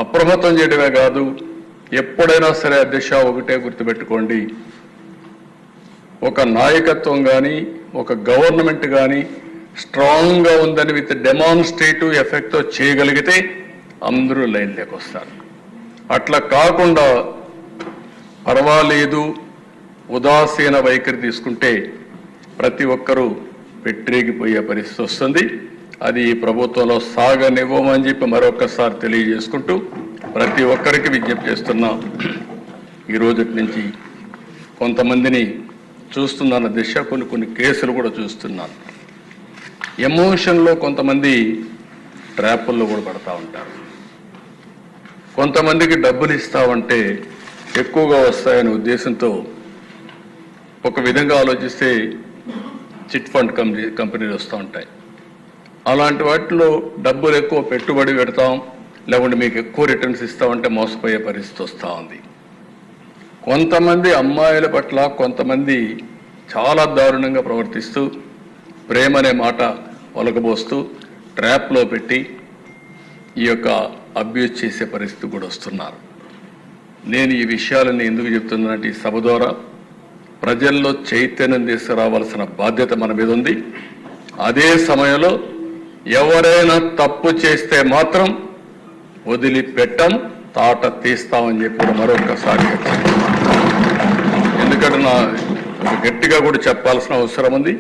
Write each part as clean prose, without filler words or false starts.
అప్రమత్తం చేయడమే కాదు, ఎప్పుడైనా సరే అధ్యక్ష ఒకటే గుర్తుపెట్టుకోండి, ఒక నాయకత్వం కానీ ఒక గవర్నమెంట్ కానీ స్ట్రాంగ్గా ఉందని విత్ డెమాన్స్ట్రేటివ్ ఎఫెక్ట్తో చేయగలిగితే అందరూ లైన్లోకి వస్తారు. అట్లా కాకుండా పర్వాలేదు ఉదాసీన వైఖరి తీసుకుంటే ప్రతి ఒక్కరూ పెట్టిరేగిపోయే పరిస్థితి వస్తుంది. అది ఈ ప్రభుత్వంలో సాగనివ్వమని చెప్పి మరొకసారి తెలియజేసుకుంటూ ప్రతి ఒక్కరికి విజ్ఞప్తి చేస్తున్నా. ఈ రోజటి నుంచి కొంతమందిని చూస్తున్నాను దిశ, కొన్ని కేసులు కూడా చూస్తున్నాను. ఎమోషన్లో కొంతమంది ట్రాపుల్లో కూడా పడతా ఉంటారు. కొంతమందికి డబ్బులు ఇస్తామంటే ఎక్కువగా వస్తాయనే ఉద్దేశంతో ఒక విధంగా ఆలోచిస్తే చిట్ ఫండ్ కంపెనీలు వస్తూ ఉంటాయి. అలాంటి వాటిలో డబ్బులు ఎక్కువ పెట్టుబడి పెడతాం, లేకుంటే మీకు ఎక్కువ రిటర్న్స్ ఇస్తామంటే మోసపోయే పరిస్థితి వస్తూ ఉంది. కొంతమంది అమ్మాయిల పట్ల కొంతమంది చాలా దారుణంగా ప్రవర్తిస్తూ ప్రేమ అనే మాట ఒలకబోస్తూ ట్రాప్లో పెట్టి ఈ యొక్క అబ్యూజ్ చేసే పరిస్థితి కూడా వస్తున్నారు. నేను ఈ విషయాలని ఎందుకు చెప్తున్నానంటే ఈ సభ ద్వారా ప్రజల్లో చైతన్యం తీసుకురావాల్సిన బాధ్యత మన మీద ఉంది. అదే సమయంలో ఎవరైనా తప్పు చేస్తే మాత్రం వదిలిపెట్టం, తాట తీస్తామని చెప్పి మరొకసారి ఎందుకంటే నా గట్టిగా కూడా చెప్పాల్సిన అవసరం ఉంది.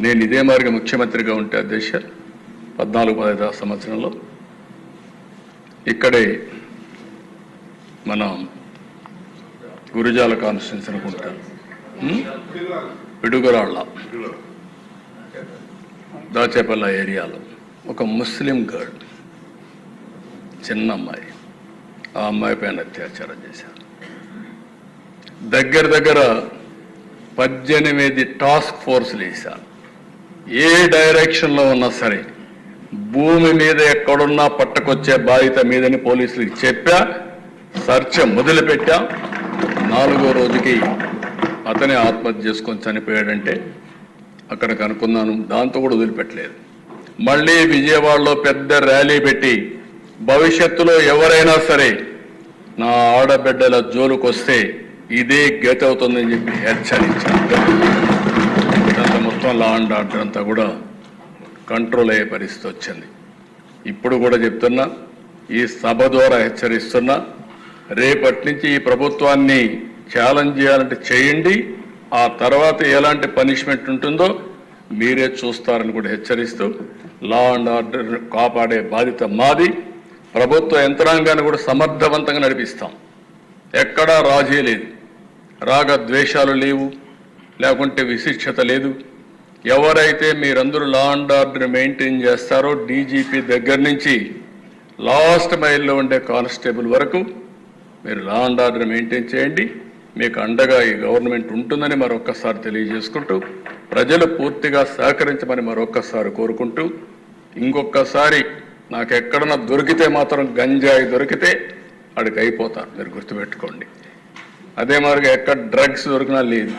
నేను ఇదే మార్గం ముఖ్యమంత్రిగా ఉంటే అధ్యక్ష 14-15 సంవత్సరంలో ఇక్కడే మన గురుజాల కాన్స్టిట్యున్సీ అనుకుంటాను, పిడుగురాళ్ళ దాచేపల్ల ఏరియాలో ఒక ముస్లిం గర్ల్, చిన్న అమ్మాయి, ఆ అమ్మాయి పైన అత్యాచారం చేశారు. దగ్గర 18 టాస్క్ ఫోర్స్లు వేశారు. ఏ డైరెక్షన్లో ఉన్నా సరే భూమి మీద ఎక్కడున్నా పట్టుకొచ్చే బాధ్యత మీదని పోలీసులకు చెప్పా. సర్చ్ మొదలుపెట్టా. 4వ రోజుకి అతనే ఆత్మహత్య చేసుకొని చనిపోయాడంటే అక్కడ కనుక్కున్నాను. దాంతో కూడా వదిలిపెట్టలేదు. మళ్ళీ విజయవాడలో పెద్ద ర్యాలీ పెట్టి భవిష్యత్తులో ఎవరైనా సరే నా ఆడబిడ్డల జోలుకు వస్తే ఇదే గతి అవుతుందని చెప్పి హెచ్చరించారు. ఇదంతా మొత్తం లా అండ్ ఆర్డర్ అంతా కూడా కంట్రోల్ అయ్యే పరిస్థితి వచ్చింది. ఇప్పుడు కూడా చెప్తున్నా, ఈ సభ ద్వారా హెచ్చరిస్తున్నా, రేపటి నుంచి ఈ ప్రభుత్వాన్ని ఛాలెంజ్ చేయాలంటే చేయండి. ఆ తర్వాత ఎలాంటి పనిష్మెంట్ ఉంటుందో మీరే చూస్తారని కూడా హెచ్చరిస్తూ లా అండ్ ఆర్డర్ కాపాడే బాధ్యత మాది. ప్రభుత్వ యంత్రాంగాన్ని కూడా సమర్థవంతంగా నడిపిస్తాం. ఎక్కడా రాజీ లేదు, రాగ ద్వేషాలు లేవు, లేకుంటే విశిక్షత లేదు. ఎవరైతే మీరందరూ లా అండ్ ఆర్డర్ మెయింటైన్ చేస్తారో డీజీపీ దగ్గర నుంచి లాస్ట్ మైల్లో ఉండే కానిస్టేబుల్ వరకు మీరు లా అండ్ ఆర్డర్ మెయింటైన్ చేయండి. మీకు అండగా ఈ గవర్నమెంట్ ఉంటుందని మరొక్కసారి తెలియజేసుకుంటూ ప్రజలు పూర్తిగా సహకరించమని మరొక్కసారి కోరుకుంటూ, ఇంకొకసారి నాకు ఎక్కడన్నా దొరికితే మాత్రం గంజాయి దొరికితే అడికి అయిపోతారు, మీరు గుర్తుపెట్టుకోండి. అదే మాదిరిగా ఎక్కడ డ్రగ్స్ దొరికినా లేదు.